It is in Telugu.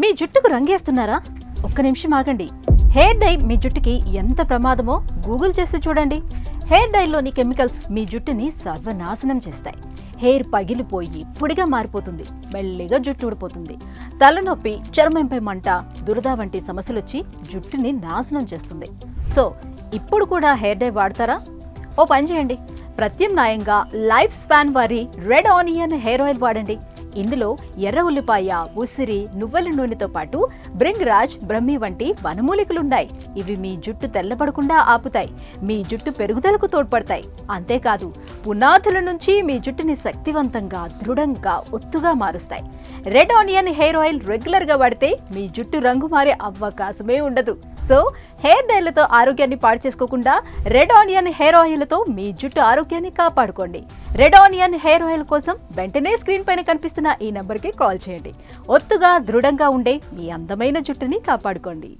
మీ జుట్టుకు రంగేస్తున్నారా? ఒక్క నిమిషం ఆగండి. హెయిర్ డై మీ జుట్టుకి ఎంత ప్రమాదమో గూగుల్ చేసి చూడండి. హెయిర్ డైలోని కెమికల్స్ మీ జుట్టుని సర్వనాశనం చేస్తాయి. హెయిర్ పగిలిపోయి పొడిగా మారిపోతుంది, మెల్లిగా జుట్టు ఊడిపోతుంది. తలనొప్పి, చర్మంపై మంట, దురద వంటి సమస్యలు వచ్చి జుట్టుని నాశనం చేస్తుంది. సో ఇప్పుడు కూడా హెయిర్ డై వాడతారా? ఓ పని చేయండి, ప్రత్యామ్నాయంగా లైఫ్ స్పాన్ వారి రెడ్ ఆనియన్ హెయిర్ ఆయిల్ వాడండి. ఇందులో ఎర్ర ఉల్లిపాయ, ఉసిరి, నువ్వుల నూనెతో పాటు బ్రింగ్రాజ్, బ్రహ్మి వంటి వనమూలికలున్నాయి. ఇవి మీ జుట్టు తెల్లబడకుండా ఆపుతాయి, మీ జుట్టు పెరుగుదలకు తోడ్పడతాయి. అంతేకాదు, పునాదుల నుంచి మీ జుట్టుని శక్తివంతంగా, దృఢంగా, ఒత్తుగా మారుస్తాయి. Red onion hair oil regular గా వాడితే మీ జుట్టు రంగు మారే అవకాశమే ఉండదు. సో హెయిర్ డైలతో ఆరోగ్యాన్ని పాడు చేసుకోకుండా రెడ్ ఆనియన్ హెయిర్ ఆయిల్తో మీ జుట్టు ఆరోగ్యాన్ని కాపాడుకోండి. రెడ్ ఆనియన్ హెయిర్ ఆయిల్ కోసం వెంటనే స్క్రీన్ పైన కనిపిస్తున్న ఈ నంబర్కి కాల్ చేయండి. ఒత్తుగా, దృఢంగా ఉండే మీ అందమైన జుట్టుని కాపాడుకోండి.